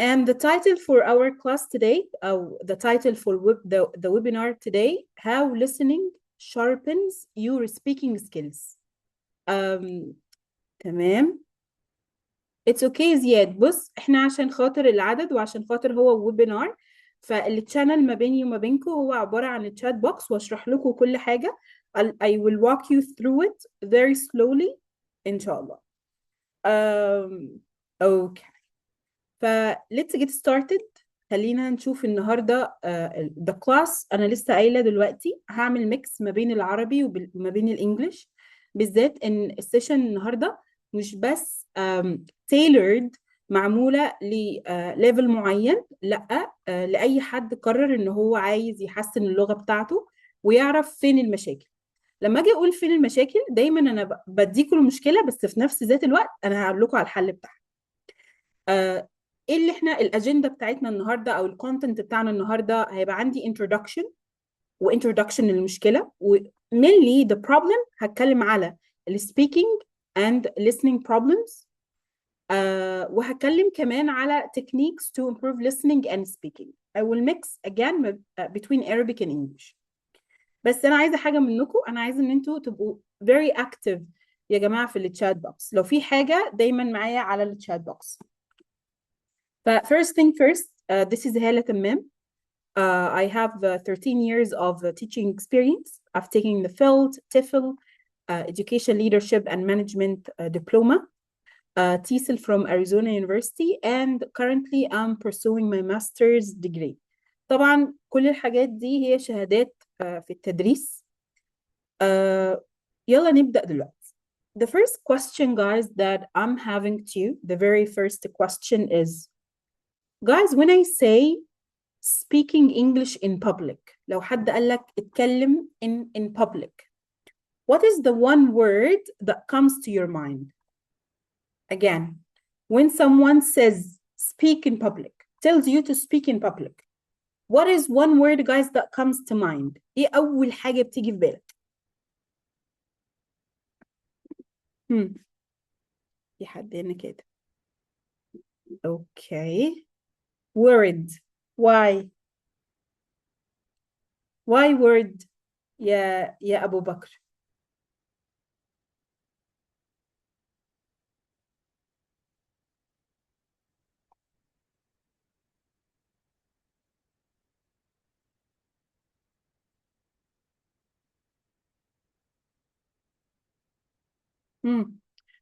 And the title for our class today, the title for the webinar today, how listening sharpens your speaking skills. تمام. It's okay زياد. بص احنا عشان خاطر العدد وعشان خاطر هو ويبينار، فالتشانل ما بيني وما بينكم هو عبارة عن الشات بوكس، واشرح لكم كل حاجة. I will walk you through it very slowly إن شاء الله. Okay. let's get started. خلينا نشوف النهارده the class. انا لسه قايله دلوقتي هعمل ميكس ما بين العربي وما بين الانجليش، بالذات ان السيشن النهارده مش بس tailored معموله لليفل معين، لا لاي حد قرر ان هو عايز يحسن اللغه بتاعته ويعرف فين المشاكل. لما اجي اقول فين المشاكل، دايما انا بديكم المشكله، بس في نفس ذات الوقت انا هقول لكم على الحل بتاعها. ايه اللي احنا الاجنده بتاعتنا النهارده او الكونتنت بتاعنا النهارده؟ هيبقى عندي introduction وintroduction للمشكله، ومينلي the problem هتكلم على speaking and listening problems. وهتكلم كمان على techniques to improve listening and speaking. I will mix again between Arabic and English. بس انا عايزه حاجه منكم، انا عايزه ان انتوا تبقوا very active يا جماعه في الشات بوكس. لو في حاجه دايما معايا على الشات بوكس. First thing first, this is Hala Tammam. I have 13 years of teaching experience. I've taken the FILT, TEFL, Education Leadership and Management Diploma, TESOL from Arizona University, and currently I'm pursuing my master's degree. طبعا كل الحاجات دي هي شهادات في التدريس. يلا نبدأ دلوقتي. The first question, guys, that I'm having to you, the very first question is, guys, when I say speaking English in public, لو حد قال لك اتكلم in public, what is the one word that comes to your mind? Again, when someone says speak in public, tells you to speak in public, what is one word, guys, that comes to mind? ايه أول حاجة بتيجي في بالك؟ في حد هنا كده. Okay. Word. Why? Why word يا أبو بكر؟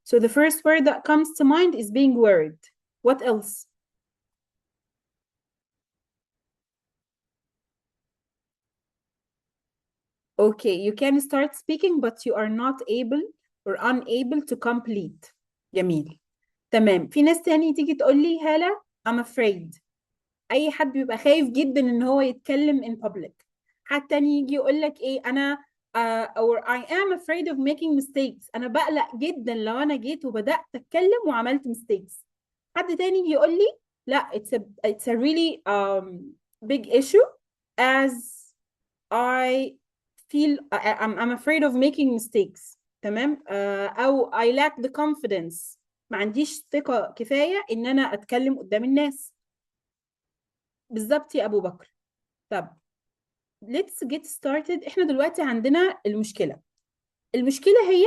So the first word that comes to mind is being worried. What else? Okay, you can start speaking but you are not able or unable to complete. جميل. تمام. في ناس تاني تيجي تقول لي هالة I'm afraid. أي حد بيبقى خايف جدا إن هو يتكلم in public. حد تاني يجي يقول لك إيه، أنا or I am afraid of making mistakes. أنا بقلق جدا لو أنا جيت وبدأت أتكلم وعملت mistakes. حد تاني يجي يقول لي لا it's a really big issue as I feel I'm afraid of making mistakes. تمام. أو I lack the confidence. ما عنديش ثقة كفاية إن أنا أتكلم قدام الناس. بالظبط يا أبو بكر. طب let's get started. إحنا دلوقتي عندنا المشكلة هي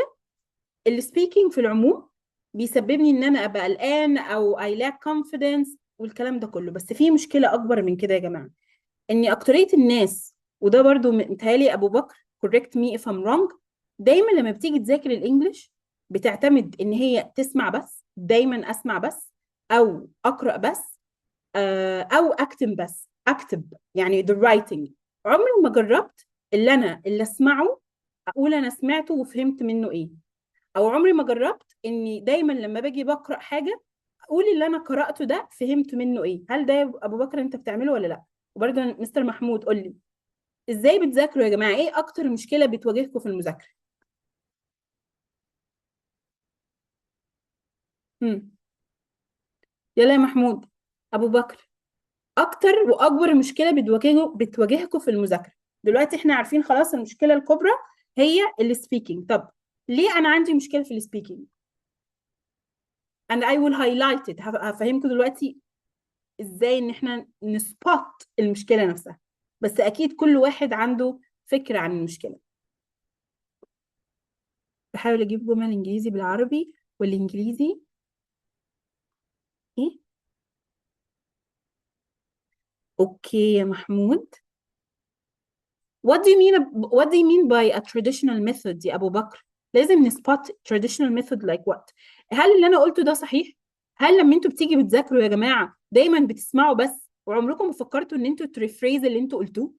السبيكينج في العموم بيسببني إن أنا أبقى قلقان أو I lack confidence والكلام ده كله. بس في مشكلة أكبر من كده يا جماعة، إني أكترية الناس، وده برضو متهيألي أبو بكر correct me if I'm wrong، دايما لما بتيجي تذاكر الإنجليش بتعتمد إن هي تسمع بس، دايما أسمع بس أو أقرأ بس أو أكتب يعني the writing. عمري ما جربت اللي أسمعه أقول أنا سمعته وفهمت منه إيه، أو عمري ما جربت إني دايما لما باجي بقرأ حاجة أقول اللي أنا قرأته ده فهمت منه إيه. هل ده يا أبو بكر أنت بتعمله ولا لأ؟ وبرضه مستر محمود قول لي ازاي بتذاكروا يا جماعه؟ ايه اكتر مشكله بتواجهكم في المذاكره؟ يلا يا محمود. ابو بكر، اكتر واكبر مشكله بتواجهكم في المذاكره دلوقتي؟ احنا عارفين خلاص المشكله الكبرى هي السبيكينج. طب ليه انا عندي مشكله في السبيكينج؟ and I will highlight it. هفهمكم دلوقتي ازاي ان احنا نسبوت المشكله نفسها، بس اكيد كل واحد عنده فكره عن المشكله. بحاول اجيب جمل انجليزي بالعربي والانجليزي ايه. اوكي يا محمود. What do you mean by a traditional method يا ابو بكر؟ لازم نسبوت traditional method like what؟ هل اللي انا قلته ده صحيح؟ هل لما انتوا بتيجي بتذاكروا يا جماعه دايما بتسمعوا بس وعمركم ما فكرتوا ان انتوا تريفريز اللي انتوا قلتوه؟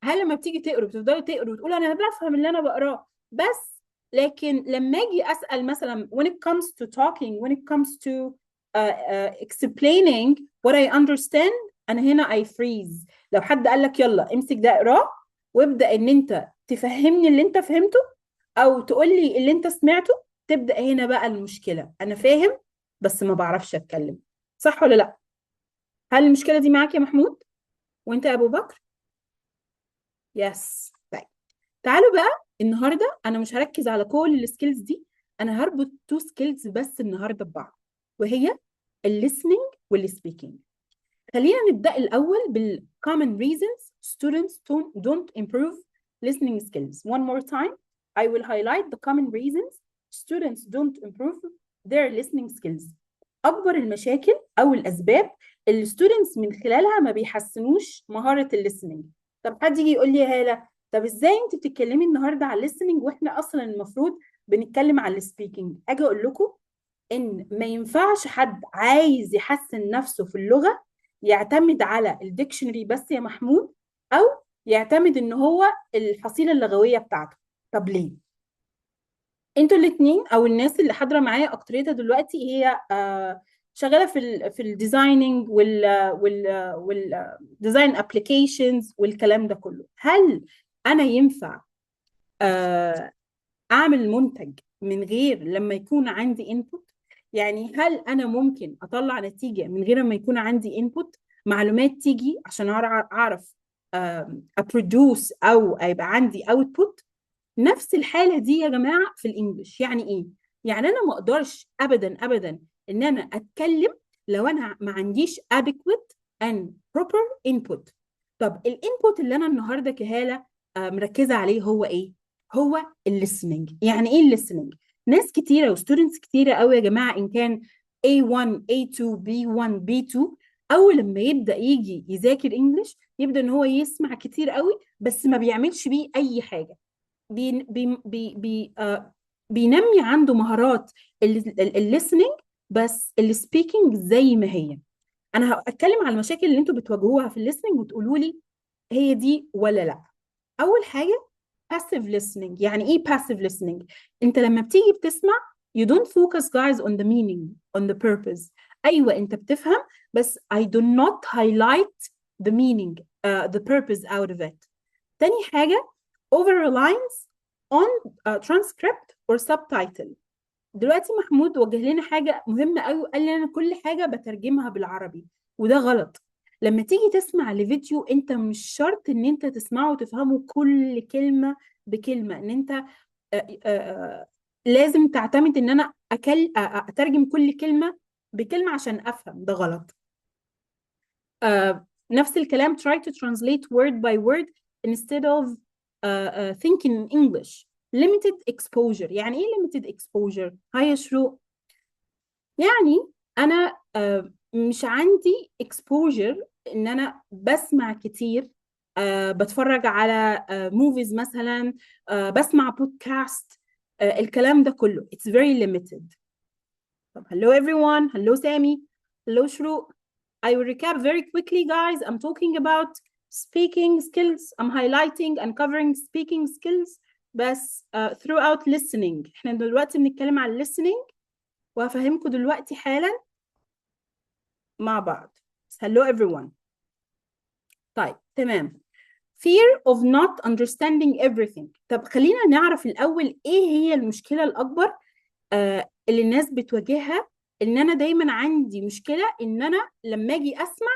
هل لما بتيجي تقروا بتفضلوا تقروا وتقولوا انا بفهم اللي انا بقراه بس، لكن لما اجي اسال مثلا when it comes to talking, when it comes to explaining what I understand، انا هنا I freeze. لو حد قال لك يلا امسك ده اقراه وابدا ان انت تفهمني اللي انت فهمته او تقول لي اللي انت سمعته، تبدا هنا بقى المشكله. انا فاهم بس ما بعرفش اتكلم. صح ولا لا؟ هل المشكله دي معاك يا محمود وانت يا ابو بكر؟ يس. طيب تعالوا بقى النهارده انا مش هركز على كل السكيلز دي، انا هربط تو سكيلز بس النهارده ببعض، وهي الليسننج والسبيكينج. خلينا نبدا الاول بالcommon reasons students don't improve listening skills. One more time I will highlight the common reasons students don't improve their listening skills. اكبر المشاكل او الاسباب اللي students من خلالها ما بيحسنوش مهاره الليسننج. طب حد يجي يقول لي يا هاله، طب ازاي انت بتتكلمي النهارده على الليسننج واحنا اصلا المفروض بنتكلم على السبيكينج؟ اجي اقول لكم ان ما ينفعش حد عايز يحسن نفسه في اللغه يعتمد على الديكشنري بس يا محمود، او يعتمد ان هو الحصيله اللغويه بتاعته. طب ليه؟ انتوا الاثنين او الناس اللي حاضره معايا اكتريتها دلوقتي هي شغاله في الديزايننج والديزاين ابلكيشنز والكلام ده كله. هل انا ينفع اعمل منتج من غير لما يكون عندي انبوت؟ يعني هل انا ممكن اطلع نتيجه من غير ما يكون عندي انبوت، معلومات تيجي عشان اعرف ابرودوس او يبقى عندي اوتبوت؟ نفس الحالة دي يا جماعة في الإنجليش. يعني إيه؟ يعني أنا ما أقدرش أبدا أبدا إن أنا أتكلم لو أنا ما عنديش adequate and proper input. طب الانبوت اللي أنا النهاردة كهالة مركزة عليه هو إيه؟ هو الليسننج. يعني إيه الليسننج؟ ناس كتيرة وستودنتس كتيرة قوي يا جماعة، إن كان A1 A2 B1 B2، أول لما يبدأ يجي يذاكر إنجليش يبدأ إن هو يسمع كتير قوي بس ما بيعملش بيه أي حاجة. بي بي بي بي بينمي عنده مهارات الليسننج بس السبيكينج زي ما هي. انا هتكلم على المشاكل اللي انتوا بتواجهوها في الليسننج وتقولوا لي هي دي ولا لا. اول حاجه passive listening. يعني ايه passive listening؟ انت لما بتيجي بتسمع you don't focus guys on the meaning on the purpose. ايوه انت بتفهم بس I do not highlight the meaning the purpose out of it. تاني حاجه over reliance on transcript or subtitle. دلوقتي محمود وجه لنا حاجة مهمة قوي، قال لي أنا كل حاجة بترجمها بالعربي، وده غلط. لما تيجي تسمع لفيديو أنت مش شرط إن أنت تسمعه وتفهمه كل كلمة بكلمة، إن أنت لازم تعتمد إن أنا أترجم كل كلمة بكلمة عشان أفهم. ده غلط. نفس الكلام try to translate word by word instead of thinking in English. limited exposure. يعني ايه limited exposure؟ هاي يا شروق. يعني انا مش عندي exposure ان انا بسمع كتير، بتفرج على موفيز مثلا، بسمع بودكاست، الكلام ده كله it's very limited. طب hello everyone. hello سامي. hello شروق. I will recap very quickly guys. I'm talking about speaking skills. I'm highlighting and covering speaking skills بس throughout listening. احنا دلوقتي بنتكلم عن listening وهفهمكم دلوقتي حالا مع بعض. hello everyone. طيب تمام. fear of not understanding everything. طب خلينا نعرف الأول إيه هي المشكلة الأكبر اللي الناس بتواجهها. إن أنا دايما عندي مشكلة إن أنا لما أجي أسمع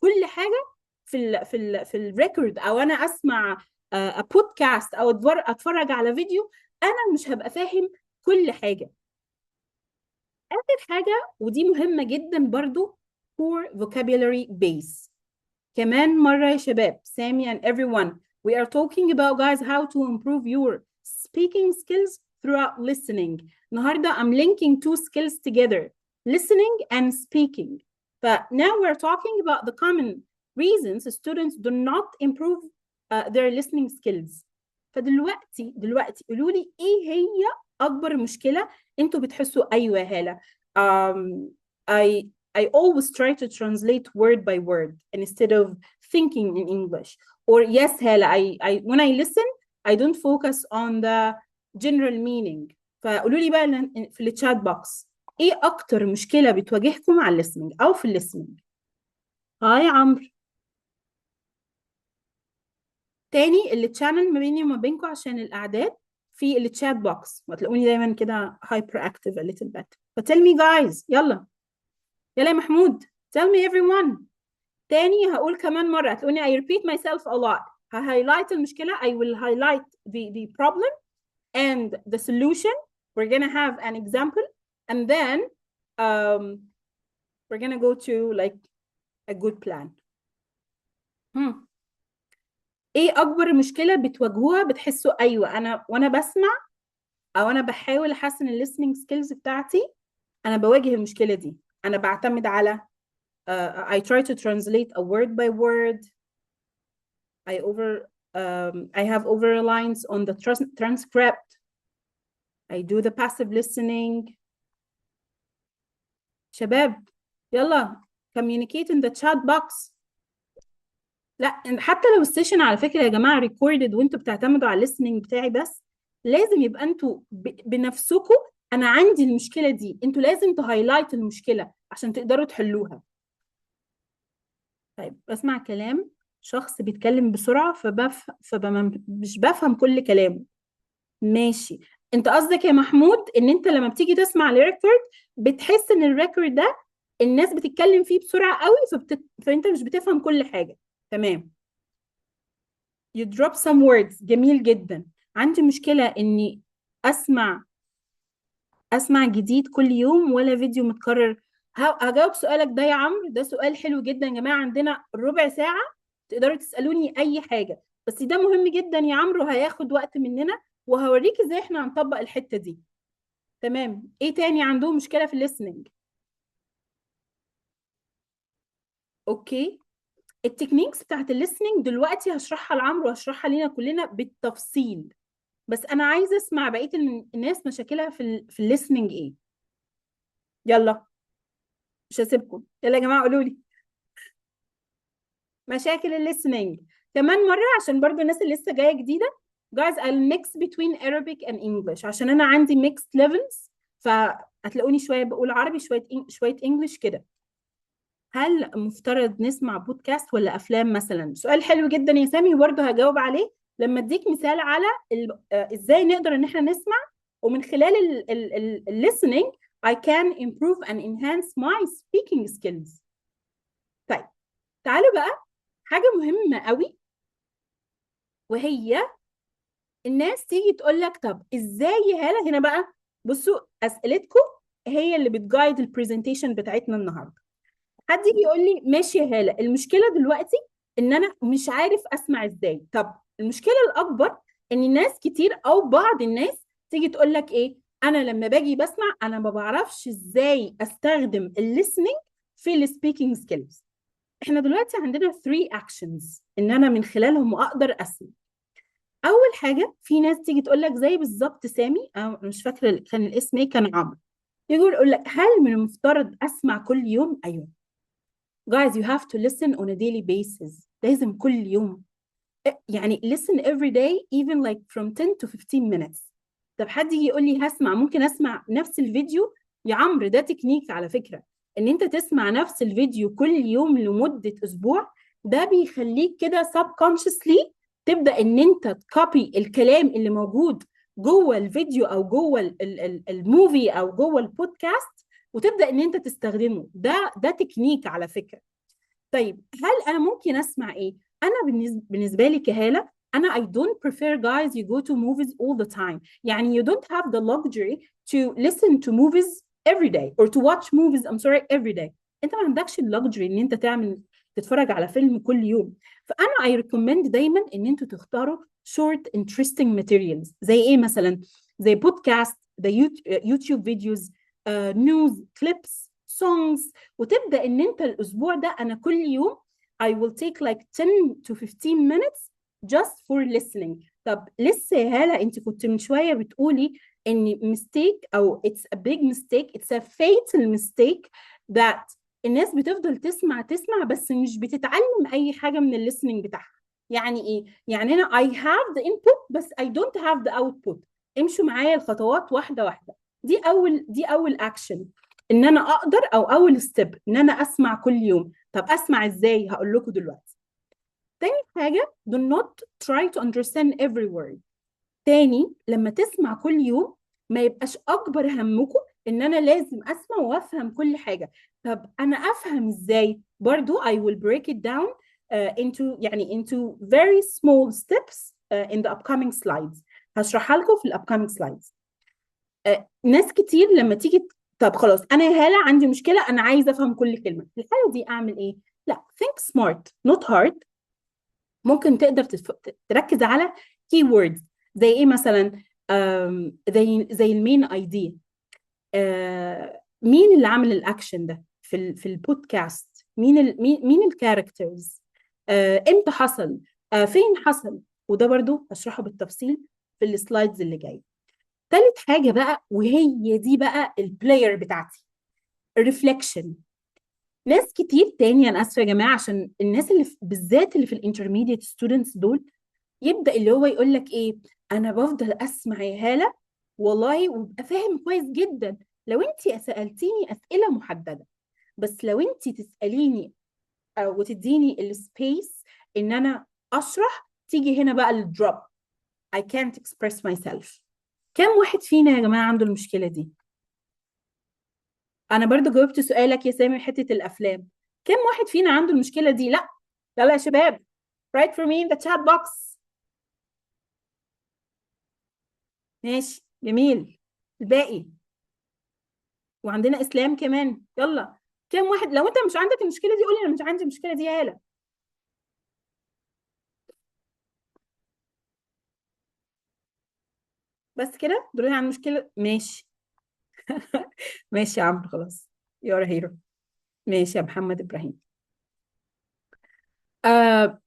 كل حاجة في الريكورد، أو أنا أسمع بودكاست أو أتفرج على فيديو، أنا مش هبقى فاهم كل حاجة. آخر حاجة ودي مهمة جدا برضو، poor vocabulary base. كمان مرة يا شباب, Sammy and everyone, we are talking about, guys, how to improve your speaking skills throughout listening. النهاردة I'm linking two skills together, listening and speaking. But now we're talking about the common reasons students do not improve their listening skills. فدلوقتي قولوا لي ايه هي اكبر مشكلة انتوا بتحسوا ايوه يا هالة I always try to translate word by word instead of thinking in English. Or yes, Hala, when I listen, I don't focus on the general meaning. فقولوا لي بقى في الشات بوكس ايه اكتر مشكلة بتواجهكم على الليسننج او في الليسننج؟ هاي عمرو. تاني التشانل ما بيني وما بينكم عشان الاعداد في الشات بوكس وتلاقوني دايما كده hyper active a little bit. But tell me guys, يلا يا محمود, tell me everyone. تاني هقول كمان مرة هتلاقوني I repeat myself a lot. highlight المشكلة, I will highlight the problem and the solution. We're gonna have an example and then we're gonna go to like a good plan. ايه اكبر مشكلة بتواجهوها بتحسوا ايوه انا وانا بسمع او انا بحاول احسن listening skills بتاعتي انا بواجه المشكلة دي. انا بعتمد على I try to translate a word by word. I have overlines on the transcript. I do the passive listening. شباب يلا communicate in the chat box. لا حتى لو السيشن على فكرة يا جماعة recorded وانتوا بتعتمدوا على listening بتاعي بس, لازم يبقى انتوا بنفسكم انا عندي المشكلة دي, انتوا لازم تهايلايت المشكلة عشان تقدروا تحلوها. طيب بسمع كلام شخص بيتكلم بسرعة مش بفهم كل كلامه. ماشي, انت قصدك يا محمود ان انت لما بتيجي تسمع الريكورد بتحس ان الريكورد ده الناس بتتكلم فيه بسرعة قوي فانت مش بتفهم كل حاجة. تمام. you drop some words. جميل جدا. عندي مشكلة اني اسمع جديد كل يوم ولا فيديو متكرر. هجاوب سؤالك ده يا عمرو, ده سؤال حلو جدا يا جماعة. عندنا ربع ساعة تقدروا تسألوني اي حاجة, بس ده مهم جدا يا عمرو, هياخد وقت مننا وهوريك ازاي احنا هنطبق الحتة دي. تمام. ايه تاني عندهم مشكلة في الليسننج؟ اوكي, التكنيكس بتاعت الليسننج دلوقتي هشرحها لعمرو وهشرحها لينا كلنا بالتفصيل, بس انا عايزه اسمع بقيه الناس مشاكلها في الليسننج ايه. يلا مش هسيبكم, يلا يا جماعه قولوا لي مشاكل الليسننج كمان مره عشان برضو الناس اللي لسه جايه جديده. guys I'll mix between Arabic and English عشان انا عندي mixed levels, فهتلاقوني شويه بقول عربي شويه انجلش كده. هل مفترض نسمع بودكاست ولا افلام مثلا؟ سؤال حلو جدا يا سامي, وبرضه هجاوب عليه لما اديك مثال على ازاي نقدر ان احنا نسمع, ومن خلال listening I can improve and enhance my speaking skills. طيب تعالوا بقى حاجة مهمة قوي, وهي الناس تيجي تقول لك طب ازاي يا هالة. هنا بقى بصوا اسئلتكم هي اللي بتجايد البرزنتيشن بتاعتنا النهارده. حد يجي يقول لي ماشي يا هالة, المشكلة دلوقتي ان انا مش عارف اسمع ازاي. طب المشكلة الاكبر ان الناس كتير او بعض الناس تيجي تقول لك ايه, انا لما باجي بسمع انا ما بعرفش ازاي استخدم الليسننج في السبيكينج سكيلز. احنا دلوقتي عندنا 3 actions ان انا من خلالهم اقدر اسمع. اول حاجة في ناس تيجي تقول لك زي بالظبط سامي, او مش فاكرة كان الاسم ايه, كان عمرو, يقول لك هل من المفترض اسمع كل يوم؟ ايوه guys you have to listen on a daily basis. لازم كل يوم, يعني listen every day even like from 10 to 15 minutes. طب حد يجي يقول لي هسمع, ممكن اسمع نفس الفيديو. يا عمرو ده تكنيك على فكرة, ان انت تسمع نفس الفيديو كل يوم لمدة اسبوع, ده بيخليك كده subconsciously تبدأ ان انت تكوبي الكلام اللي موجود جوه الفيديو او جوه الموفي او جوه البودكاست, وتبدأ ان انت تستخدمه. ده تكنيك على فكرة. طيب هل انا ممكن اسمع ايه؟ انا بالنسبة لي كهالة, انا I don't prefer guys you go to movies all the time. يعني you don't have the luxury to listen to movies every day or to watch movies, I'm sorry, every day. انت ما عندكش اللكجري ان انت تتفرج على فيلم كل يوم. فانا اي ريكومند دايما ان انتوا تختاروا short interesting materials. زي ايه مثلا؟ زي بودكاست، زي يوتيوب فيديوز، نيوز كليبس، سونجز. وتبدا ان انت الاسبوع ده انا كل يوم I will take like 10 to 15 minutes just for listening. طب لسه يا هالة انت كنت من شوية بتقولي ان mistake او it's a big mistake, it's a fatal mistake that الناس بتفضل تسمع بس مش بتتعلم اي حاجة من الليسننج بتاعها. يعني ايه؟ يعني انا I have the input بس I don't have the output. امشوا معايا الخطوات واحدة واحدة. دي اول اكشن ان انا اقدر، او اول ستيب ان انا اسمع كل يوم. طب اسمع ازاي؟ هقول لكم دلوقتي. تاني حاجة do not try to understand every word. تاني، لما تسمع كل يوم ما يبقاش أكبر همكم إن أنا لازم أسمع وأفهم كل حاجة. طب أنا أفهم إزاي؟ برضو I will break it down into very small steps in the upcoming slides. هشرحها لكم في upcoming slides. ناس كتير لما تيجي طب خلاص أنا يا هالة عندي مشكلة، أنا عايزة أفهم كل كلمة. في الحالة دي أعمل إيه؟ لا، think smart not hard. ممكن تقدر تركز على كي ووردز. زي ايه مثلا؟ زي المين ايديا. مين اللي عمل الاكشن ده في البودكاست؟ مين الكاركترز؟ امتى حصل؟ فين حصل؟ وده برضو هشرحه بالتفصيل في السلايدز اللي جايه. ثالث حاجه بقى، وهي دي بقى البلاير بتاعتي، الريفليكشن. ناس كتير تاني، انا اسفه يا جماعه عشان الناس اللي بالذات اللي في الانترميديت ستودنتس دول، يبدأ اللي هو يقول لك ايه، انا بفضل اسمع يا هالة والله وببقى فاهم كويس جدا لو انت سألتيني اسئلة محددة. بس لو انت تسأليني وتديني السبيس ان انا اشرح، تيجي هنا بقى الدروب I can't express myself. كم واحد فينا يا جماعة عنده المشكلة دي؟ انا برضو جاوبت سؤالك يا سامي حتة الافلام. كم واحد فينا عنده المشكلة دي؟ لا. يلا يا شباب write for me in the chat box. ماشي جميل. الباقي، وعندنا اسلام كمان. يلا كام واحد؟ لو انت مش عندك المشكله دي قولي انا مش عندي المشكله دي يا هاله. بس كده دول عن المشكله. ماشي. ماشي يا عمرو خلاص. يا هيرو. ماشي يا محمد ابراهيم. آه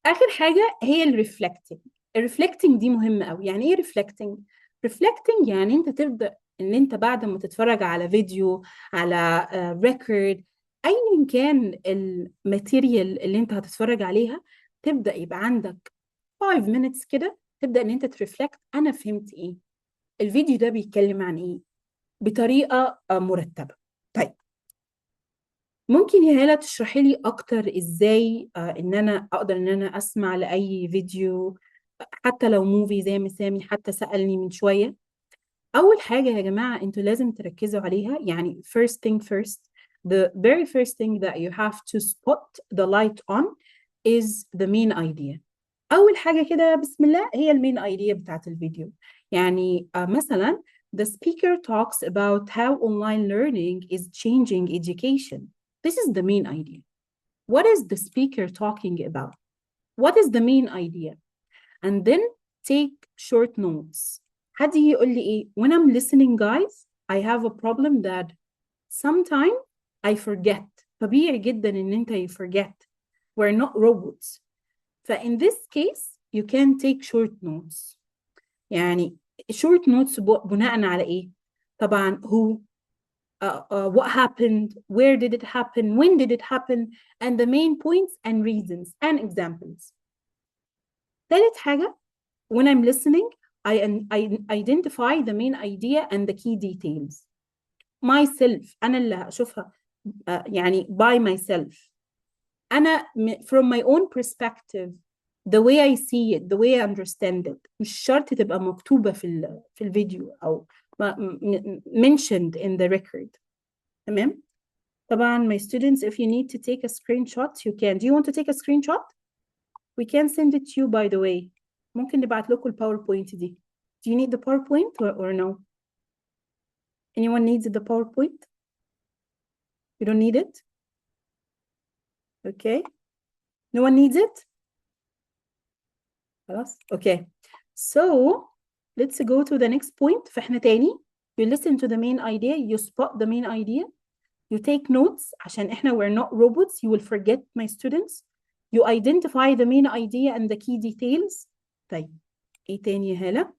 اخر حاجه هي الريفلكتنج. الريفلكتنج دي مهمه قوي. يعني ايه ريفلكتنج؟ ريفلكتنج يعني انت تبدا ان انت بعد ما تتفرج على فيديو، على ريكورد، ايا كان الماتيريال اللي انت هتتفرج عليها، تبدا يبقى عندك 5 minutes كده تبدا ان انت ترفلكت. انا فهمت ايه؟ الفيديو ده بيتكلم عن ايه؟ بطريقه مرتبه. طيب، ممكن يا هالة تشرحي لي اكتر ازاي ان انا اقدر ان انا اسمع لاي فيديو، حتى لو موفي زي ما سامي حتى سألني من شوية؟ اول حاجة يا جماعة انتوا لازم تركزوا عليها. يعني first thing first, the very first thing that you have to spot the light on is the main idea. اول حاجة كده بسم الله هي المين idea بتاعت الفيديو. يعني مثلا the speaker talks about how online learning is changing education. This is the main idea. What is the speaker talking about? What is the main idea? And then take short notes. حد يجي يقول لي ايه when I'm listening guys I have a problem that sometimes I forget. طبيعي جدا ان انت you forget. We're not robots. فin this case you can take short notes. يعني short notes بناء على ايه؟ طبعا who, what happened, where did it happen, when did it happen, and the main points and reasons and examples. ثالث حاجة, when I'm listening I identify the main idea and the key details myself. أنا اللي هشوفها يعني by myself. أنا from my own perspective, the way I see it, the way I understand it. مش شرط تبقى مكتوبة في الفيديو أو mentioned in the record. تمام؟ طبعا my students, if you need to take a screenshot you can. Do you want to take a screenshot? We can send it to you by the way. ممكن نبعت لكم الباوربوينت دي. Do you need the PowerPoint or no? Anyone needs the PowerPoint? You don't need it? Okay, no one needs it. خلاص. Okay, so let's go to the next point. فاحنا تاني you listen to the main idea, you spot the main idea, you take notes عشان احنا we're not robots, you will forget my students, you identify the main idea and the key details. طيب ايه تاني يا هالة؟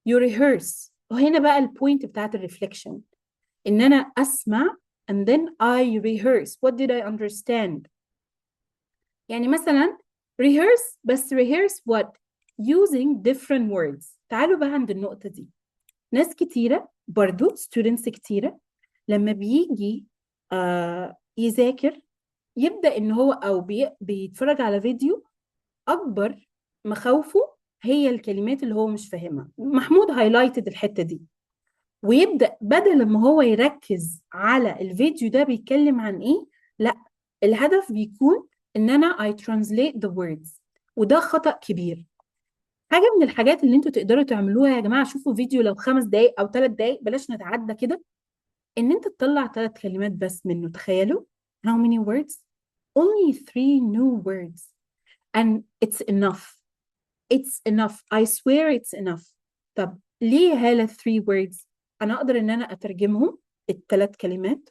you rehearse. وهنا بقى البوينت بتاعت الريفليكشن، ان انا اسمع and then I rehearse what did I understand. يعني مثلا rehearse، بس rehearse what using different words. تعالوا بقى عند النقطة دي. ناس كتيرة برضو students كتيرة لما بيجي يذاكر يبدأ ان هو او بيتفرج على فيديو، اكبر مخاوفه هي الكلمات اللي هو مش فاهمها. محمود هايلايتد الحتة دي، ويبدأ بدل ما هو يركز على الفيديو ده بيتكلم عن ايه، لا، الهدف بيكون ان انا I translate the words، وده خطأ كبير. حاجة من الحاجات اللي انتوا تقدروا تعملوها يا جماعة، شوفوا فيديو لو 5 دقايق او 3 دقايق، بلاش نتعدى كده، ان انت تطلع 3 كلمات بس منه. تخيلوا how many words؟ only 3 new words and it's enough. It's enough. I swear it's enough. طب ليه هالة 3 words؟ أنا أقدر إن أنا أترجمهم ال3 كلمات.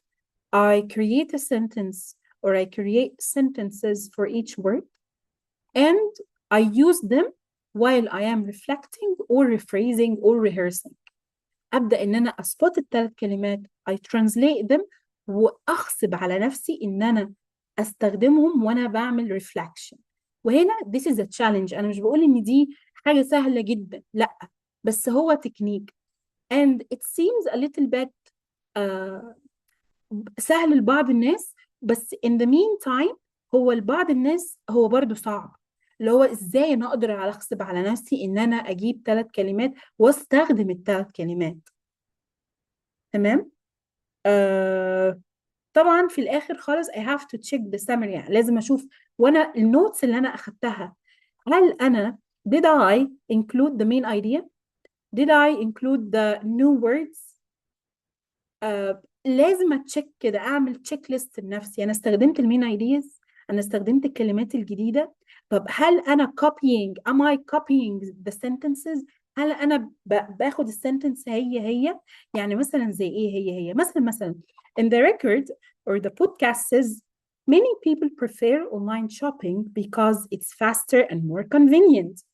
I create a sentence or I create sentences for each word and I use them while I am reflecting or rephrasing or rehearsing. أبدأ إن أنا أسبوت ال3 كلمات، I translate them، وأغصب على نفسي إن أنا أستخدمهم وأنا بعمل reflection. وهنا this is a challenge. أنا مش بقول إن دي حاجة سهلة جدا، لأ، بس هو تكنيك and it seems a little bit سهل لبعض الناس، بس in the meantime هو لبعض الناس هو برضو صعب، اللي هو إزاي أنا أقدر على أغصب على نفسي إن أنا أجيب 3 كلمات واستخدم ال3 كلمات. تمام. طبعا في الاخر خالص I have to check the summary، يعني لازم اشوف وانا النوتس اللي انا اخدتها، هل انا did I include the main idea, did I include the new words. لازم اتشيك كده، اعمل تشيك ليست لنفسي، انا استخدمت المين ايديز، انا استخدمت الكلمات الجديده. طب هل انا copying am I copying the sentences؟ هل انا باخد السنتنس هي يعني مثلا زي ايه هي مثلا in the record or the podcast says many people prefer online shopping because it's faster and more convenient.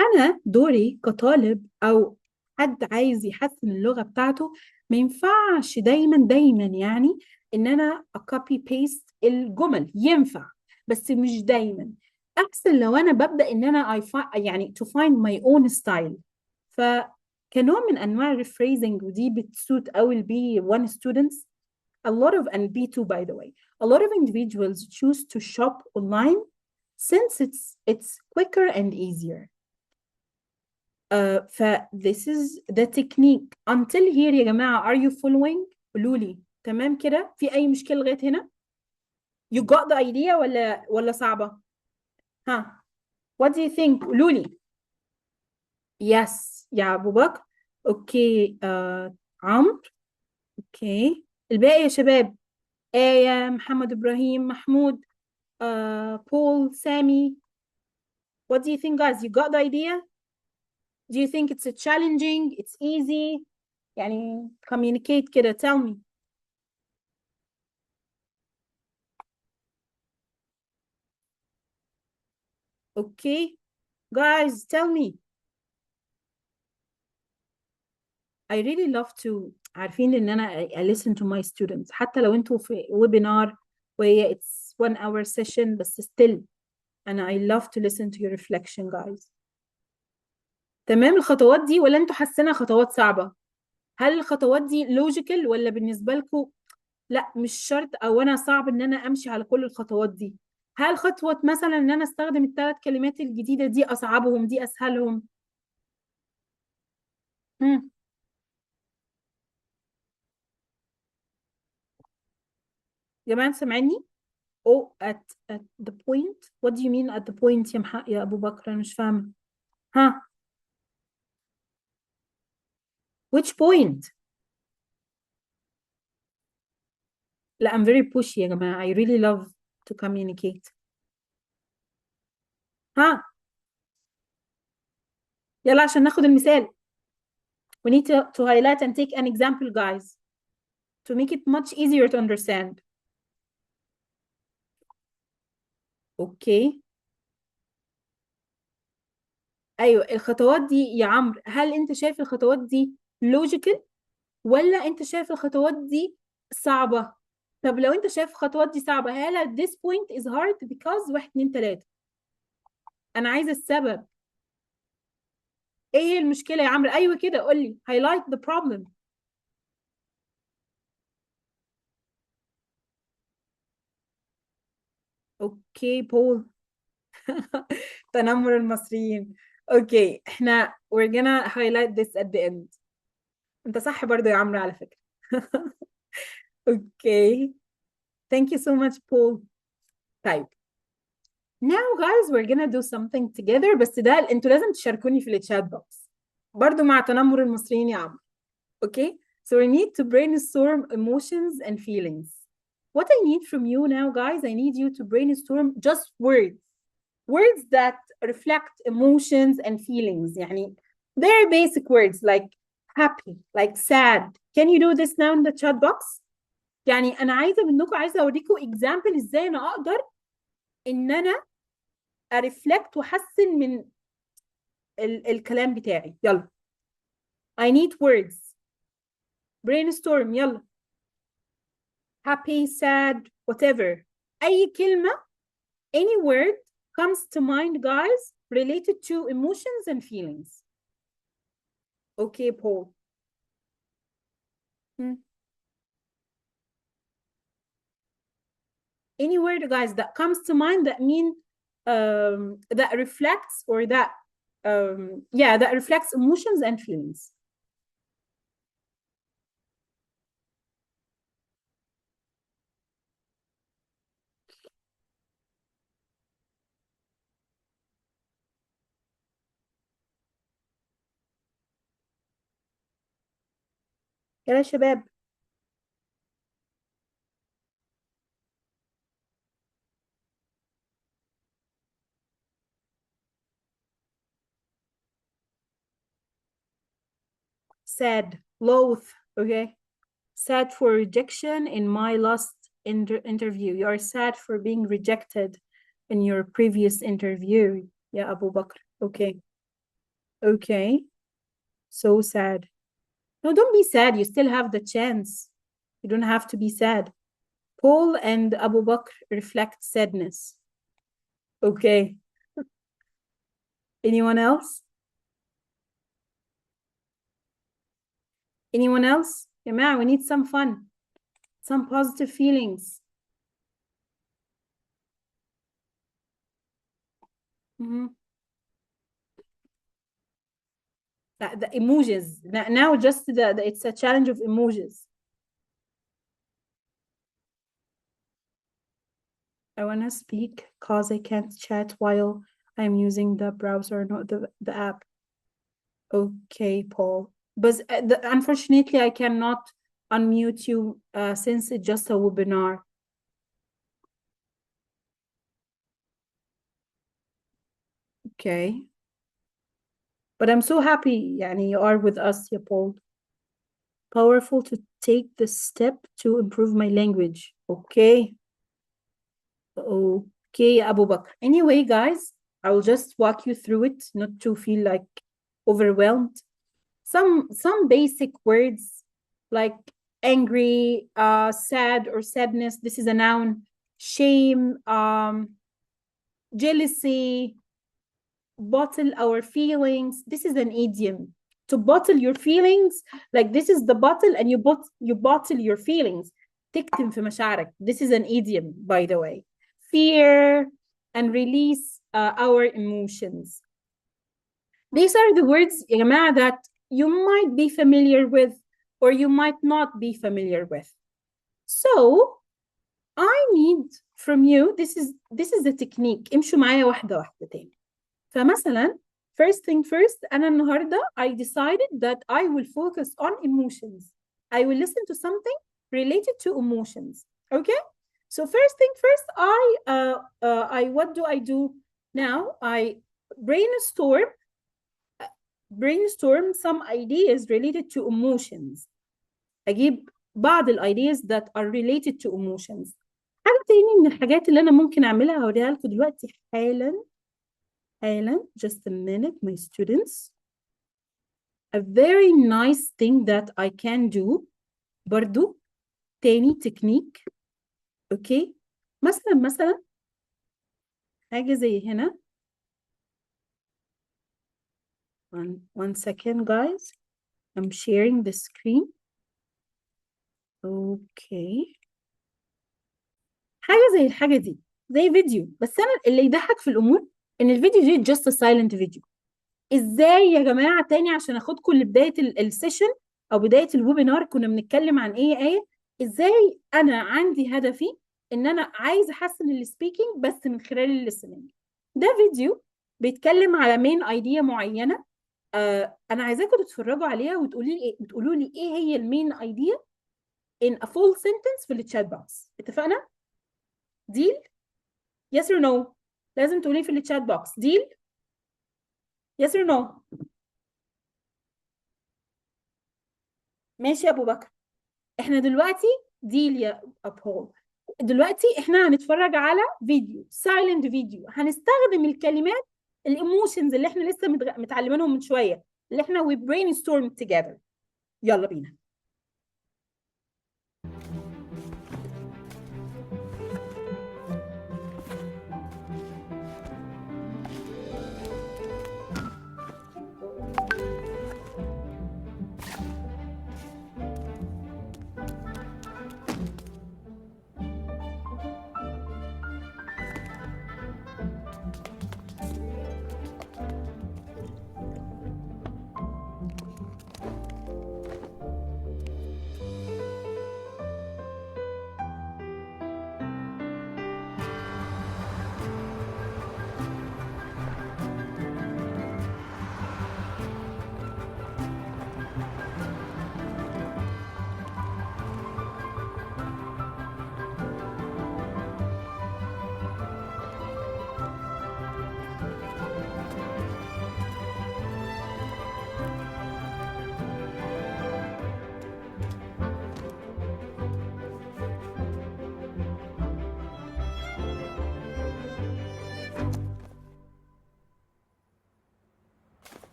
انا دوري كطالب او حد عايز يحسن اللغة بتاعته، ما ينفعش دايما يعني ان انا اكوبي بيست الجمل، ينفع بس مش دايما. احسن لو انا ببدأ ان انا يعني to find my own style. فكنوع من انواع الريفريزنج، ودي بتسوت قوي البي 1 students a lot of and B2 by the way a lot of individuals choose to shop online since it's quicker and easier. ف this is the technique until here يا جماعة. are you following؟ قولوا لي تمام كده، في أي مشكلة لغاية هنا؟ you got the idea ولا صعبة؟ ها what do you think؟ قولوا لي. yes يا أبو بكر. أوكي عمرو. أوكي الباقي يا شباب، آية، محمد إبراهيم، محمود، بول، سامي. what do you think guys؟ you got the idea؟ do you think it's challenging it's easy؟ يعني communicate كده tell me. Okay guys tell me. I really love to عارفين ان انا I listen to my students حتى لو انتوا في webinar وهي it's 1 hour session، بس still انا I love to listen to your reflection guys. تمام الخطوات دي ولا انتوا حاسينها خطوات صعبة؟ هل الخطوات دي logical ولا بالنسبة لكم لا مش شرط، او انا صعب ان انا امشي على كل الخطوات دي؟ هل خطوة مثلا ان انا استخدم ال3 كلمات الجديدة دي اصعبهم دي اسهلهم؟ هم. يا جماعة سامعيني؟ Oh at the point. What do you mean at the point يا أبو بكر؟ أنا مش فاهمة. ها which point؟ لا I'm very pushy يا جماعة. I really love to communicate. ها يلا عشان ناخد المثال. We need to highlight and take an example, guys, to make it much easier to understand. اوكي. ايوه الخطوات دي يا عمرو، هل انت شايف الخطوات دي logical ولا انت شايف الخطوات دي صعبة؟ طب لو انت شايف الخطوات دي صعبة، هل at this point is hard because 1 2 3؟ انا عايزة السبب. ايه هي المشكلة يا عمرو؟ ايوه كده قولي highlight the problem. اوكي بول. تنمر المصريين. اوكي احنا we're gonna highlight this at the end. انت صح برضو يا عمرو على فكرة. اوكي thank you so much Paul. طيب now guys we're gonna do something together، بس ده انتوا لازم تشاركوني في الشات بوكس برضو مع تنمر المصريين يا عمرو. اوكي so we need to brainstorm emotions and feelings. What I need from you now guys, I need you to brainstorm just words that reflect emotions and feelings. يعني very basic words like happy, like sad. Can you do this now in the chat box? يعني أنا عايزة أوريكم example إزاي أنا أقدر إن أنا أرفلكت وأحسن من الكلام بتاعي. يلا I need words. brainstorm يلا. happy, sad, whatever. أي كلمة, any word comes to mind guys related to emotions and feelings. Okay Paul. Any word guys that comes to mind that mean that reflects or that that reflects emotions and feelings. يلا يا شباب. sad, loath, okay? Sad for rejection in my last interview. You are sad for being rejected in your previous interview. Yeah, Abu Bakr. Okay. Okay. So sad. No, don't be sad. You still have the chance. You don't have to be sad. Paul and Abu Bakr reflect sadness. Okay. Anyone else? Anyone else? Yeah, we need some fun, some positive feelings. The emojis. Now just it's a challenge of emojis. I want to speak because I can't chat while I'm using the browser, not the app. Okay, Paul. But unfortunately, I cannot unmute you since it's just a webinar. Okay. But I'm so happy يعني you are with us, ya Paul. Powerful to take the step to improve my language. Okay. Okay, Abu Bakr. Anyway, guys, I will just walk you through it, not to feel like overwhelmed. Some basic words like angry, sad or sadness. This is a noun. Shame, jealousy, bottle our feelings. This is an idiom. To bottle your feelings, like this is the bottle and you bottle your feelings. تكتم في مشاعرك. This is an idiom, by the way. Fear and release our emotions. These are the words يا جماعة that you might be familiar with or you might not be familiar with. So I need from you, this is the technique. امشوا معايا واحدة واحدة تاني. فمثلا first thing first أنا النهاردة I decided that I will focus on emotions. I will listen to something related to emotions. Okay? So first thing first, what do I do now? I brainstorm some ideas related to emotions. اجيب بعض ideas that are related to emotions. حاجة تاني من الحاجات اللي انا ممكن اعملها هوريها لكم دلوقتي حالا. Just a minute my students. A very nice thing that I can do برضو تاني تكنيك. اوكي، مثلا حاجة زي هنا. One second guys, I'm sharing the screen. اوكي، حاجة زي الحاجة دي، زي فيديو. بس انا اللي يضحك في الامور ان الفيديو دي just a silent video. ازاي يا جماعة تاني عشان اخدكم لبداية السيشن او بداية الويبينار كنا بنتكلم عن ايه ازاي انا عندي هدفي ان انا عايزه احسن السبيكينج بس من خلال الليسننج. ده فيديو بيتكلم على مين ايديا معينه. انا عايزاكم تتفرجوا عليها وتقولوا لي ايه هي المين ايديا in a full sentence في التشات بوكس. اتفقنا؟ ديل؟ yes or no؟ لازم تقولي في التشات بوكس ديل yes or no. ماشي يا ابو بكر، احنا دلوقتي ديل يا ابول. دلوقتي احنا هنتفرج على فيديو سايلنت فيديو، هنستخدم الكلمات الايموشنز اللي احنا لسه متعلمينهم من شويه، اللي احنا we brainstorm together. يلا بينا.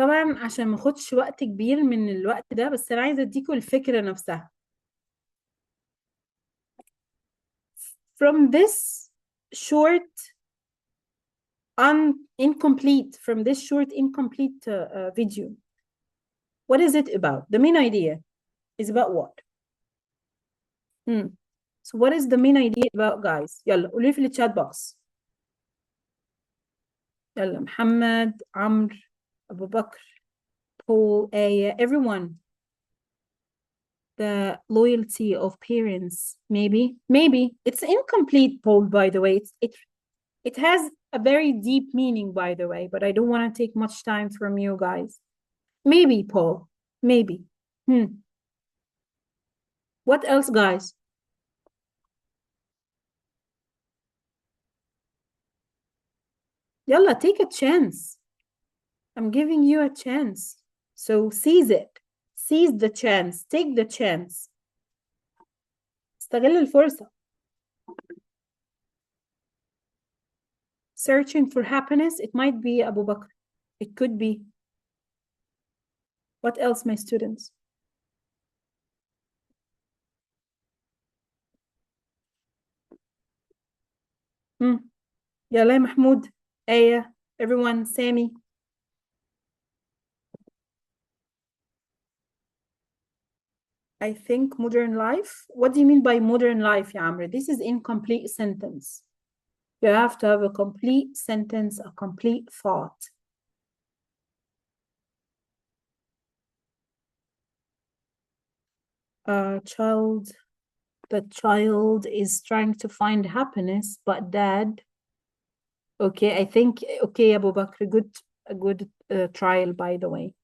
طبعا عشان ما اخدش وقت كبير من الوقت ده، بس انا عايزه اديكم الفكره نفسها. From this short incomplete video, what is it about? The main idea is about what? So what is the main idea about guys? يلا قولوا في الchat box. يلا محمد، عمرو، أبو بكر، Paul, Aya, everyone. The loyalty of parents, maybe it's incomplete, Paul, by the way. It has a very deep meaning, by the way, but I don't want to take much time from you guys. Maybe, Paul, maybe. What else, guys? Yalla, take a chance. I'm giving you a chance. So seize it. Seize the chance. Take the chance. استغل الفرصة. Searching for happiness. It might be Abu Bakr. It could be. What else, my students? يلا يا محمود، آية، everyone. Sammy. I think modern life. What do you mean by modern life, يا عمرو? This is incomplete sentence. You have to have a complete sentence, a complete thought. The child is trying to find happiness, but dad. Okay, I think, okay, Abu Bakr, a good trial, by the way.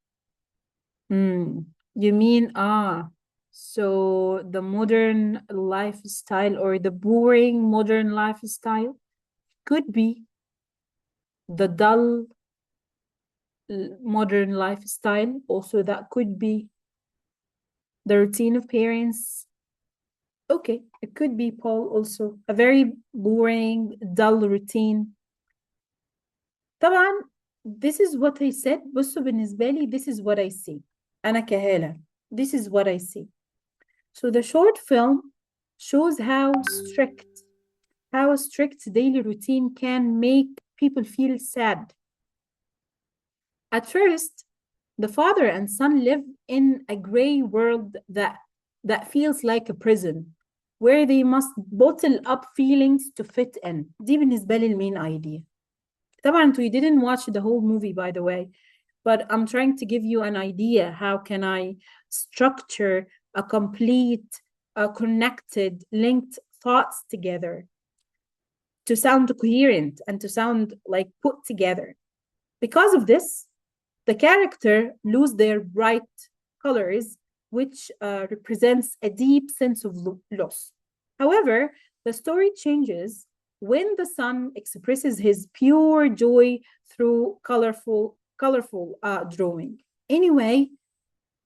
You mean, so the modern lifestyle or the boring modern lifestyle could be the dull modern lifestyle. Also, that could be the routine of parents. Okay, it could be, Paul, also a very boring, dull routine. طبعا this is what I said. بصوا بالنسبة لي this is what I see. أنا كهالة this is what I see. So the short film shows how a strict daily routine can make people feel sad. At first, the father and son live in a gray world that feels like a prison, where they must bottle up feelings to fit in. دي بالنسبة لي المين idea. طبعا we didn't watch the whole movie, by the way, but I'm trying to give you an idea. How can I structure a complete, connected, linked thoughts together to sound coherent and to sound like put together? Because of this, the character lose their bright colors, which represents a deep sense of loss. However, the story changes when the son expresses his pure joy through colorful drawing. Anyway,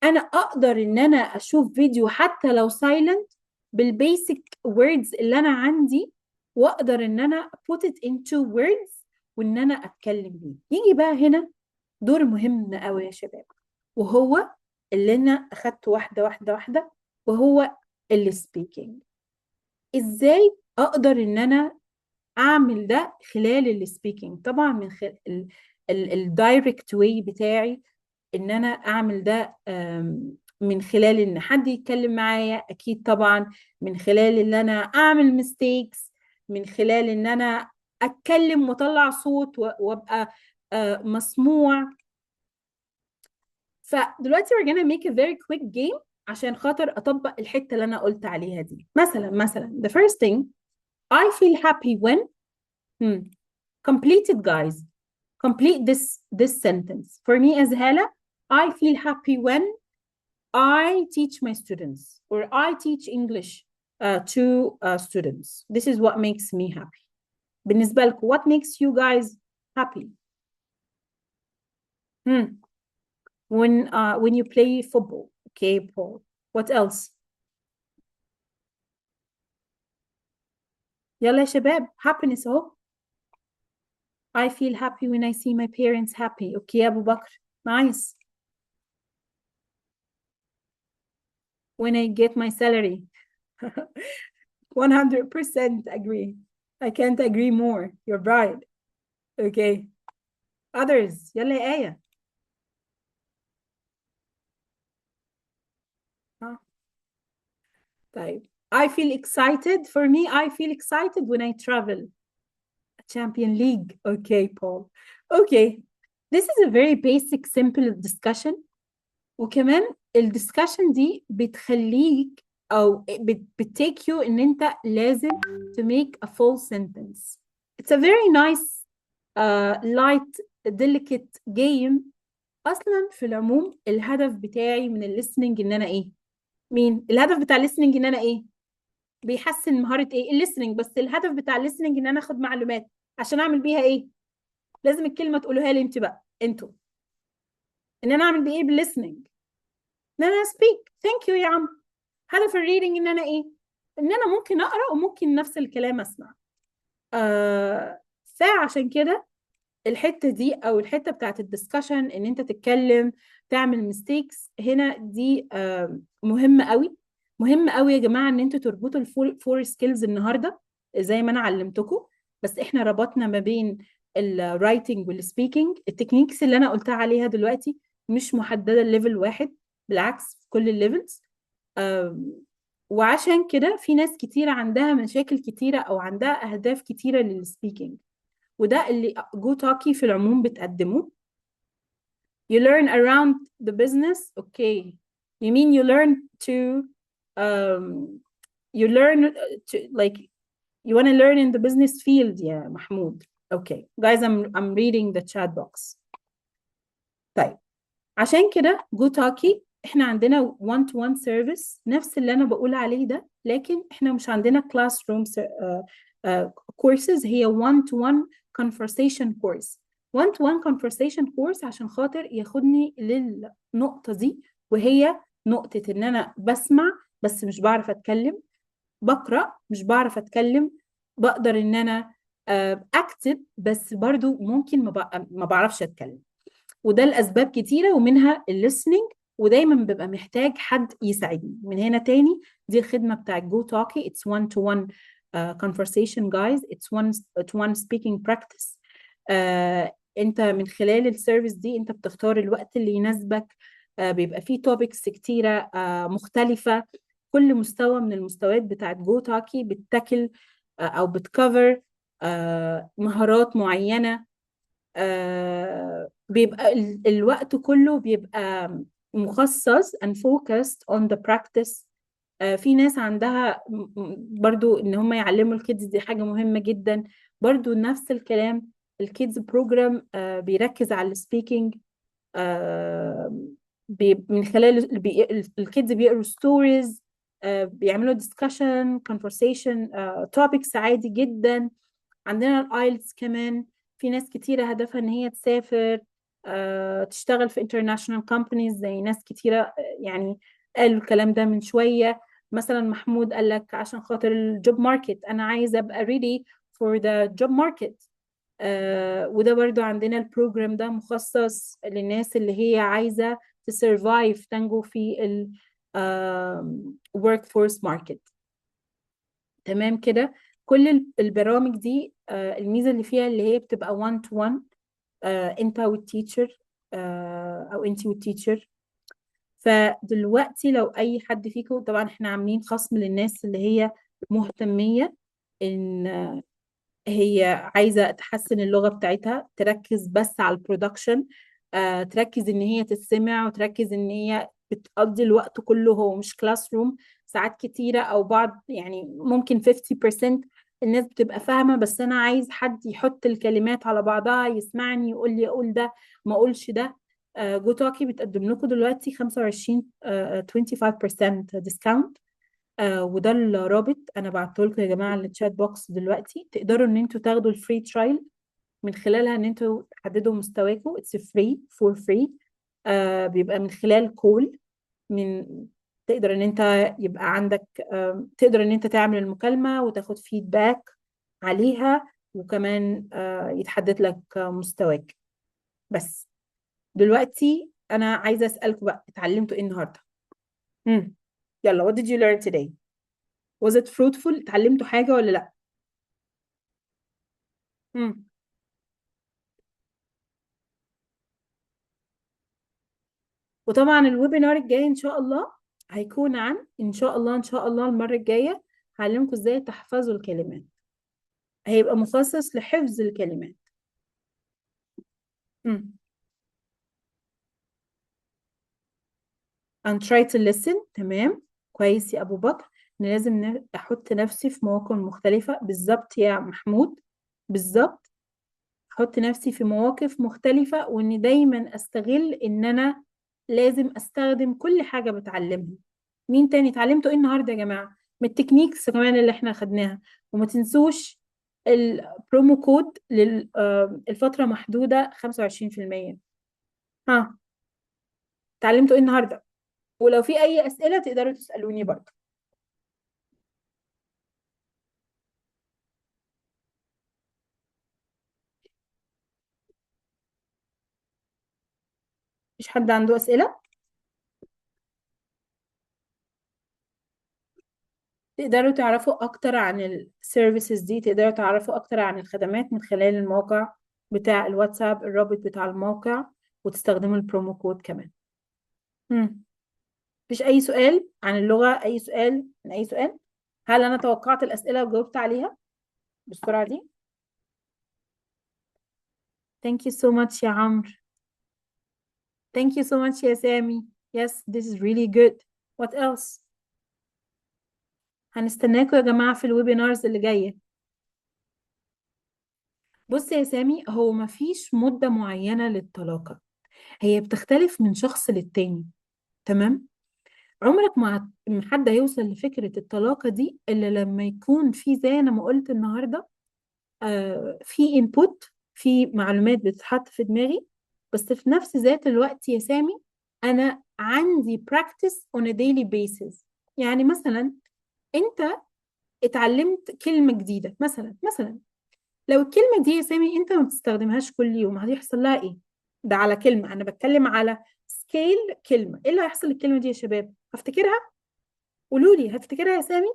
أنا أقدر إن أنا أشوف فيديو حتى لو silent بالبيسك words اللي أنا عندي، وأقدر إن أنا put it into words وإن أنا أتكلم بيه. يجي بقى هنا دور مهم قوي يا شباب، وهو اللي أنا أخدته واحدة، وهو اللي speaking. إزاي أقدر إن أنا أعمل ده خلال اللي speaking؟ طبعا من خلال الدايركت واي بتاعي، إن أنا أعمل ده من خلال إن حد يتكلم معايا، أكيد طبعا من خلال إن أنا أعمل mistakes، من خلال إن أنا أتكلم وأطلع صوت وأبقى مسموع. فدلوقتي we're gonna make a very quick game عشان خاطر أطبق الحتة اللي أنا قلت عليها دي. مثلا the first thing, I feel happy when complete it, guys. Complete this sentence. For me as Hala, I feel happy when I teach my students or I teach English to students. This is what makes me happy. بالنسبة لكم, what makes you guys happy? When you play football. Okay, Paul. What else? يلا يا شباب, happiness اهو. I feel happy when I see my parents happy. Okay, Abu Bakr. Nice. When I get my salary. 100% agree. I can't agree more. You're right. Okay. Others. يلا يا آية. طيب. I feel excited. For me, I feel excited when I travel. Champion League. Okay, Paul. Okay. This is a very basic, simple discussion. وكمان الدiscussion دي بتخليك أو بتتake you إن أنت لازم to make a full sentence. It's a very nice, light, delicate game. أصلا في العموم الهدف بتاعي من listening إن أنا إيه؟ الهدف بتاع listening إن أنا إيه؟ بيحسن مهارة إيه؟ listening. بس الهدف بتاع listening إن أنا أخد معلومات عشان أعمل بيها إيه؟ لازم الكلمة تقولوها لي أنتوا. إن أنا أعمل بإيه بالlistening؟ إن أنا speak. Thank you يا عم. هدف الريدنج إن أنا إيه؟ إن أنا ممكن أقرأ وممكن نفس الكلام أسمع. فعشان كده الحتة دي أو الحتة بتاعت الدسكشن إن أنت تتكلم تعمل ميستيكس هنا دي مهمة قوي. مهم قوي يا جماعة إن أنتوا تربطوا الفور سكيلز النهاردة زي ما أنا علمتكم. بس إحنا ربطنا ما بين الرايتنج والسبيكنج. التكنيكس اللي انا قلتها عليها دلوقتي مش محدده لليفل واحد، بالعكس في كل الليفلز. وعشان كده في ناس كتيرة عندها مشاكل كتيرة أو عندها أهداف كتيرة للسبيكينج، وده اللي جو توكي في العموم بتقدمه. You learn around the business. Okay. You mean you learn to you learn to like you want to learn in the business field يا محمود. Okay. Guys, I'm reading the chat box. طيب، عشان كده جو توكي احنا عندنا one to one service نفس اللي انا بقول عليه ده، لكن احنا مش عندنا classroom courses. هي one to one conversation course. one to one conversation course عشان خاطر ياخدني للنقطة دي، وهي نقطة ان انا بسمع بس مش بعرف اتكلم، بقرأ مش بعرف اتكلم، بقدر ان انا اكتب بس برضو ممكن ما بعرفش اتكلم. وده الأسباب كتيرة ومنها الليسننج، ودايما ببقى محتاج حد يساعدني. من هنا تاني دي الخدمة بتاعت جو توكي. It's one to one conversation guys. It's one speaking practice. انت من خلال السيرفيس دي انت بتختار الوقت اللي يناسبك. بيبقى فيه توبكس كتيرة مختلفة. كل مستوى من المستويات بتاعت جو توكي بتتاكل او بتكفر مهارات معينة. بيبقى الوقت كله بيبقى مخصص and focused on the practice. في ناس عندها برضو ان هم يعلموا الكيدز، دي حاجة مهمة جدا. برضو نفس الكلام الكيدز بروجرام بيركز على السبيكينج. من خلال الكيدز بيقروا ستوريز، بيعملوا discussion conversation topics عادي جدا. عندنا الايلتس كمان. في ناس كتيرة هدفها ان هي تسافر تشتغل في international companies زي ناس كتيرة يعني قالوا الكلام ده من شوية. مثلا محمود قال لك عشان خاطر الجوب ماركت انا عايزة ابقى ready for the job market. وده برضو عندنا البروجرام ده مخصص للناس اللي هي عايزة تسرفايف تنجو في ال workforce market. تمام كده. كل البرامج دي الميزة اللي فيها اللي هي بتبقى one to one انت والتيتشر او انتي والتيتشر. فدلوقتي لو اي حد فيكم، طبعا احنا عاملين خصم للناس اللي هي مهتمية ان هي عايزة تحسن اللغة بتاعتها، تركز بس على البرودكشن، تركز ان هي تتسمع، وتركز ان هي بتقضي الوقت كله هو مش كلاس روم. ساعات كتيرة او بعض يعني ممكن 50% الناس بتبقى فاهمة، بس انا عايز حد يحط الكلمات على بعضها، يسمعني، يقول لي اقول ده ما اقولش ده. جو توكي بتقدم لكم دلوقتي 25 25% ديسكاونت. وده الرابط انا بعته لكم يا جماعه على الشات بوكس دلوقتي. تقدروا ان انتوا تاخدوا الفري ترايل من خلالها ان انتوا تحددوا مستواكم. اتس فري فور فري. بيبقى من خلال كول. من تقدر ان انت يبقى عندك تقدر ان انت تعمل المكالمه وتاخد فيدباك عليها، وكمان يتحدد لك مستواك. بس دلوقتي انا عايزه اسالكم بقى، اتعلمتوا ايه النهارده؟ يلا what did you learn today? Was it fruitful؟ اتعلمتوا حاجة ولا لا؟ مم. وطبعا الويبينار الجاي ان شاء الله هيكون عن ان شاء الله المرة الجاية هعلمكم ازاي تحفظوا الكلمات. هيبقى مخصص لحفظ الكلمات. مم. and try to listen. تمام. كويس يا ابو بكر. ان لازم احط نفسي في مواقف مختلفة. بالظبط يا محمود، بالظبط. احط نفسي في مواقف مختلفة، واني دايما استغل ان انا لازم استخدم كل حاجة بتعلمها. مين تاني اتعلمتوا ايه النهاردة يا جماعة؟ من التكنيكس كمان اللي احنا خدناها. وما تنسوش البرومو كود للفترة محدودة 25%. ها، اتعلمتوا ايه النهاردة؟ ولو في اي اسئلة تقدروا تسألوني برضه. مفيش حد عنده اسئلة؟ تقدروا تعرفوا اكتر عن السيرفيسز دي، تقدروا تعرفوا اكتر عن الخدمات من خلال الموقع بتاع الواتساب، الرابط بتاع الموقع، وتستخدموا البرومو كود كمان. مفيش أي سؤال عن اللغة؟ أي سؤال من أي سؤال؟ هل أنا توقعت الأسئلة وجاوبت عليها بالسرعة دي؟ Thank you so much يا عمرو. Thank you so much يا سامي. Yes, this is really good. What else؟ هنستناكم يا جماعة في الويبينارز اللي جاية. بص يا سامي، هو مفيش مدة معينة للطلاقة، هي بتختلف من شخص للتاني. تمام؟ عمرك ما حد هيوصل لفكرة الطلاقة دي إلا لما يكون في، زي أنا ما قلت النهاردة، في انبوت، في معلومات بتتحط في دماغي، بس في نفس ذات الوقت يا سامي انا عندي practice on a daily basis. يعني مثلا انت اتعلمت كلمة جديدة، مثلا لو الكلمة دي يا سامي انت ما بتستخدمهاش كل يوم، هيحصل لها ايه؟ ده على كلمة، انا بتكلم على سكيل كلمة. ايه اللي هيحصل للكلمة دي يا شباب؟ هفتكرها؟ قولوا لي، هفتكرها يا سامي؟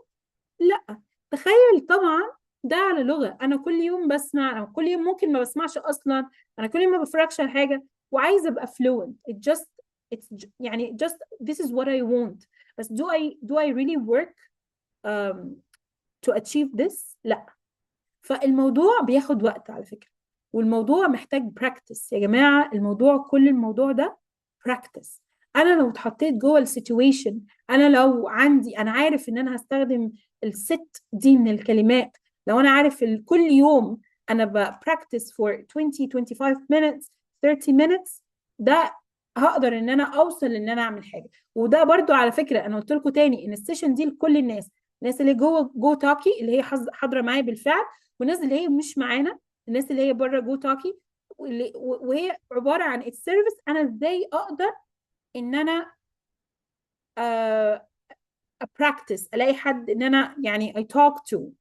لا. تخيل طبعا، ده على لغة أنا كل يوم بسمع، أنا كل يوم ممكن ما بسمعش أصلا، أنا كل يوم ما بفرجش على حاجة وعايزة أبقى fluent. يعني just this is what I want. بس do I really work um, to achieve this؟ لا. فالموضوع بياخد وقت على فكرة، والموضوع محتاج براكتس يا جماعة. كل الموضوع ده براكتس. انا لو اتحطيت جوه السيتويشن، انا لو عندي، انا عارف ان انا هستخدم الست دي من الكلمات، لو انا عارف كل يوم انا براكتس for 20 25 minutes 30 minutes، ده هقدر ان انا اوصل ان انا اعمل حاجة. وده برضو على فكرة انا قلت لكم تاني ان السيشن دي لكل الناس، الناس اللي جوه جو تاكي اللي هي حاضرة معايا بالفعل، والناس اللي هي مش معانا، الناس اللي هي بره جو تاكي، وهي عباره عن السيرفيس. انا ازاي اقدر ان انا ابراكتس، الاقي حد ان انا يعني اي توك تو،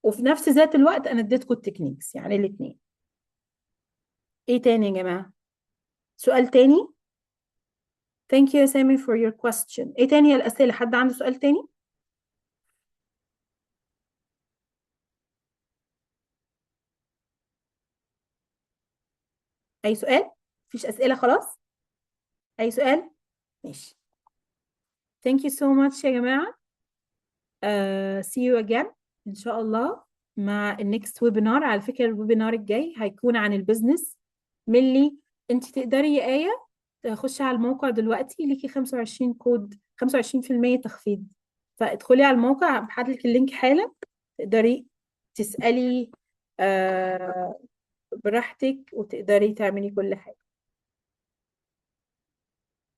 وفي نفس ذات الوقت انا اديتكم التكنيكس، يعني الاثنين. ايه تاني يا جماعه؟ سؤال تاني؟ thank you يا سامي for your question. ايه تاني الاسئله؟ حد عنده سؤال تاني؟ اي سؤال؟ مفيش اسئله خلاص؟ اي سؤال؟ ماشي. thank you so much يا جماعه. see you again إن شاء الله مع النكست ويبينار. على فكرة الويبينار الجاي هيكون عن البيزنس ملي. انت تقدري يا آية تخشي على الموقع دلوقتي، ليكي 25 كود، 25% تخفيض، فادخلي على الموقع، هبعتلك اللينك حالا، تقدري تسألي براحتك، وتقدري تعملي كل حاجة.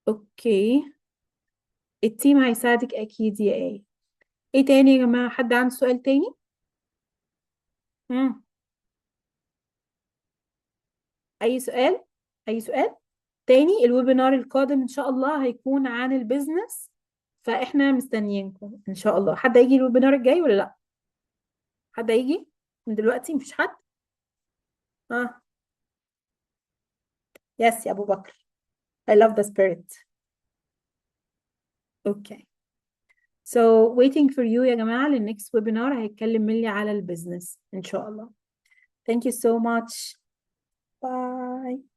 اوكي، التيم هيساعدك اكيد يا آية. ايه تاني يا جماعة؟ حد عنده سؤال تاني؟ مم. اي سؤال؟ اي سؤال تاني؟ الويبينار القادم ان شاء الله هيكون عن البيزنس، فاحنا مستنيينكم ان شاء الله. حد هيجي الويبينار الجاي ولا لا؟ حد هيجي من دلوقتي؟ مفيش حد؟ اه. يس يا ابو بكر. I love the spirit. اوكي. So waiting for you يا جماعة للنكست ويبينار، هيتكلم ملي على البيزنس ان شاء الله. Thank you so much. Bye.